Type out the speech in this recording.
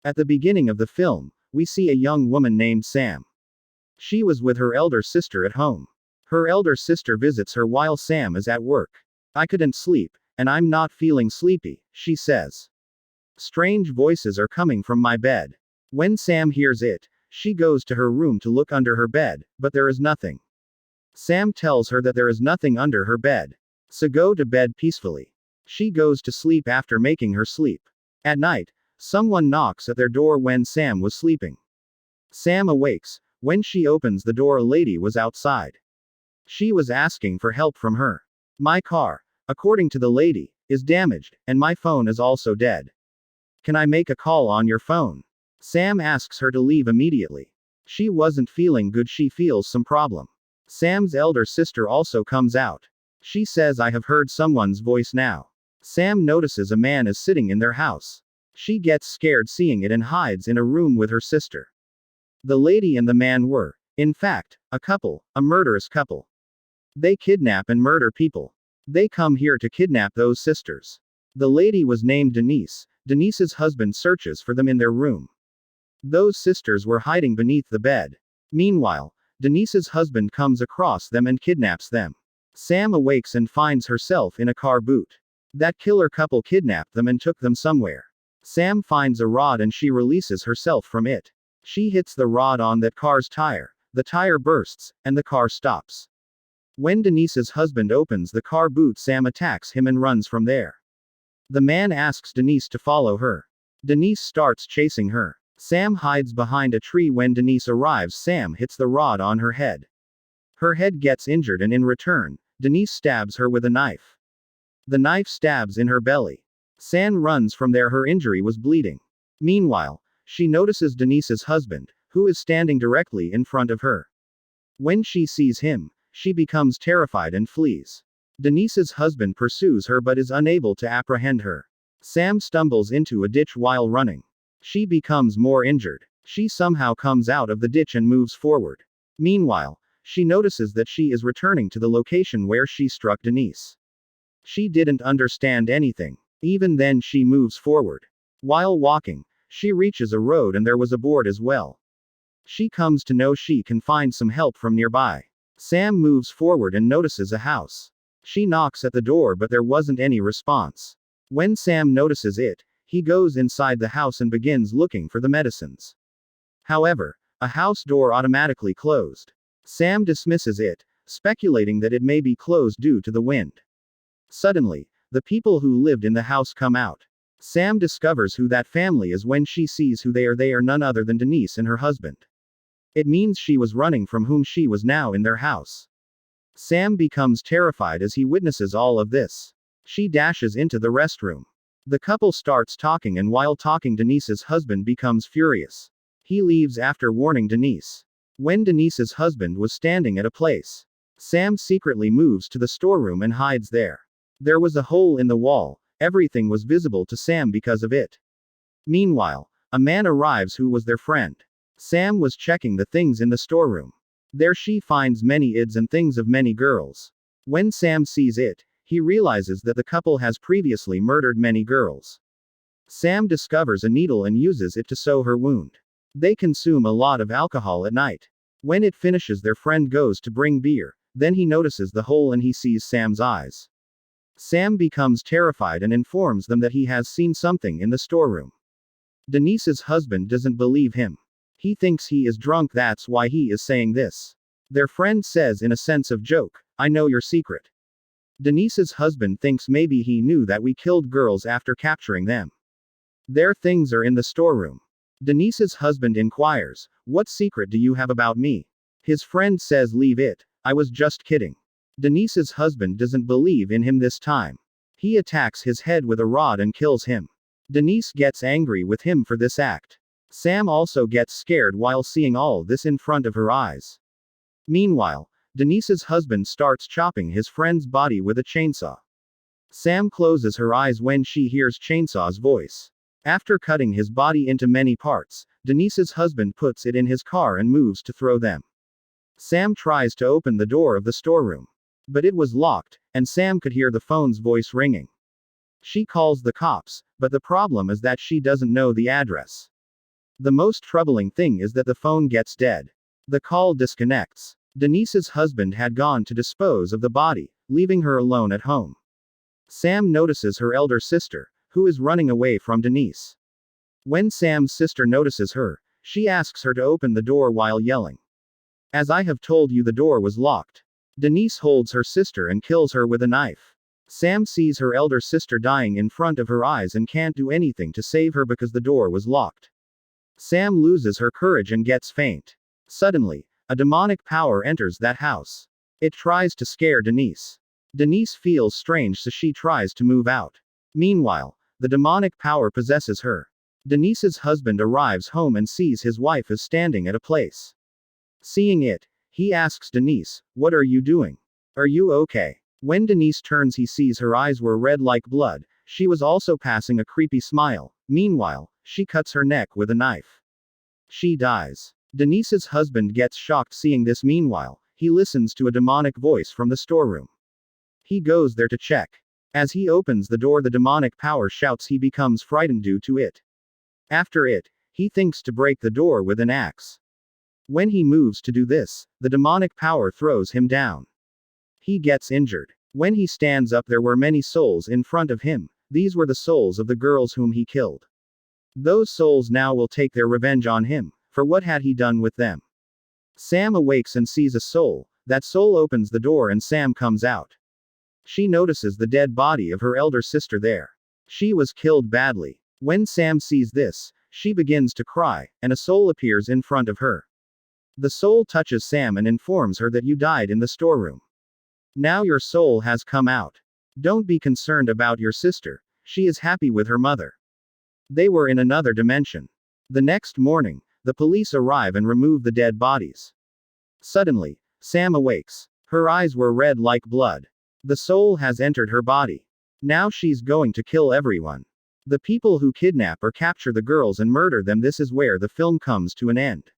At the beginning of the film, we see a young woman named Sam. She was with her elder sister at home. Her elder sister visits her while Sam is at work. I couldn't sleep, and I'm not feeling sleepy, she says. Strange voices are coming from my bed. When Sam hears it, she goes to her room to look under her bed, but there is nothing. Sam tells her that there is nothing under her bed. So go to bed peacefully. She goes to sleep after making her sleep. At night, someone knocks at their door when Sam was sleeping. Sam awakes. When she opens the door, a lady was outside. She was asking for help from her. My car, according to the lady, is damaged, and my phone is also dead. Can I make a call on your phone? Sam asks her to leave immediately. She wasn't feeling good, she feels some problem. Sam's elder sister also comes out. She says, I have heard someone's voice now. Sam notices a man is sitting in their house. She gets scared seeing it and hides in a room with her sister. The lady and the man were, in fact, a couple, a murderous couple. They kidnap and murder people. They come here to kidnap those sisters. The lady was named Denise. Denise's husband searches for them in their room. Those sisters were hiding beneath the bed. Meanwhile, Denise's husband comes across them and kidnaps them. Sam awakes and finds herself in a car boot. That killer couple kidnapped them and took them somewhere. Sam finds a rod and she releases herself from it. She hits the rod on that car's tire. The tire bursts, and the car stops. When Denise's husband opens the car boot, Sam attacks him and runs from there. The man asks Denise to follow her. Denise starts chasing her. Sam hides behind a tree. When Denise arrives, Sam hits the rod on her head. Her head gets injured, and in return, Denise stabs her with a knife. The knife stabs in her belly. Sam runs from there. Her injury was bleeding. Meanwhile, she notices Denise's husband, who is standing directly in front of her. When she sees him, she becomes terrified and flees. Denise's husband pursues her but is unable to apprehend her. Sam stumbles into a ditch while running. She becomes more injured. She somehow comes out of the ditch and moves forward. Meanwhile, she notices that she is returning to the location where she struck Denise. She didn't understand anything. Even then, she moves forward. While walking, she reaches a road and there was a board as well. She comes to know she can find some help from nearby. Sam moves forward and notices a house. She knocks at the door but there wasn't any response. When Sam notices it, he goes inside the house and begins looking for the medicines. However, a house door automatically closed. Sam dismisses it, speculating that it may be closed due to the wind. Suddenly, the people who lived in the house come out. Sam discovers who that family is when she sees who they are. They are none other than Denise and her husband. It means she was running from whom she was now in their house. Sam becomes terrified as he witnesses all of this. She dashes into the restroom. The couple starts talking, and while talking, Denise's husband becomes furious. He leaves after warning Denise. When Denise's husband was standing at a place, Sam secretly moves to the storeroom and hides there. There was a hole in the wall. Everything was visible to Sam because of it. Meanwhile, a man arrives who was their friend. Sam was checking the things in the storeroom. There she finds many ids and things of many girls. When Sam sees it, he realizes that the couple has previously murdered many girls. Sam discovers a needle and uses it to sew her wound. They consume a lot of alcohol at night. When it finishes, their friend goes to bring beer. Then he notices the hole and he sees Sam's eyes. Sam becomes terrified and informs them that he has seen something in the storeroom. Denise's husband doesn't believe him. He thinks he is drunk, that's why he is saying this. Their friend says in a sense of joke, I know your secret. Denise's husband thinks maybe he knew that we killed girls after capturing them. Their things are in the storeroom. Denise's husband inquires, what secret do you have about me? His friend says, leave it, I was just kidding. Denise's husband doesn't believe in him this time. He attacks his head with a rod and kills him. Denise gets angry with him for this act. Sam also gets scared while seeing all this in front of her eyes. Meanwhile, Denise's husband starts chopping his friend's body with a chainsaw. Sam closes her eyes when she hears Chainsaw's voice. After cutting his body into many parts, Denise's husband puts it in his car and moves to throw them. Sam tries to open the door of the storeroom. But it was locked, and Sam could hear the phone's voice ringing. She calls the cops, but the problem is that she doesn't know the address. The most troubling thing is that the phone gets dead. The call disconnects. Denise's husband had gone to dispose of the body, leaving her alone at home. Sam notices her elder sister, who is running away from Denise. When Sam's sister notices her, she asks her to open the door while yelling, "As I have told you, the door was locked." Denise holds her sister and kills her with a knife. Sam sees her elder sister dying in front of her eyes and can't do anything to save her because the door was locked. Sam loses her courage and gets faint. Suddenly, a demonic power enters that house. It tries to scare Denise. Denise feels strange, so she tries to move out. Meanwhile, the demonic power possesses her. Denise's husband arrives home and sees his wife is standing at a place. Seeing it, he asks Denise, "What are you doing? Are you okay?" When Denise turns, he sees her eyes were red like blood. She was also passing a creepy smile. Meanwhile, she cuts her neck with a knife. She dies. Denise's husband gets shocked seeing this. Meanwhile, he listens to a demonic voice from the storeroom. He goes there to check. As he opens the door, the demonic power shouts. He becomes frightened due to it. After it, he thinks to break the door with an axe. When he moves to do this, the demonic power throws him down. He gets injured. When he stands up, there were many souls in front of him. These were the souls of the girls whom he killed. Those souls now will take their revenge on him, for what had he done with them. Sam awakes and sees a soul. That soul opens the door and Sam comes out. She notices the dead body of her elder sister there. She was killed badly. When Sam sees this, she begins to cry, and a soul appears in front of her. The soul touches Sam and informs her that you died in the storeroom. Now your soul has come out. Don't be concerned about your sister. She is happy with her mother. They were in another dimension. The next morning, the police arrive and remove the dead bodies. Suddenly, Sam awakes. Her eyes were red like blood. The soul has entered her body. Now she's going to kill everyone. The people who kidnap or capture the girls and murder them. This is where the film comes to an end.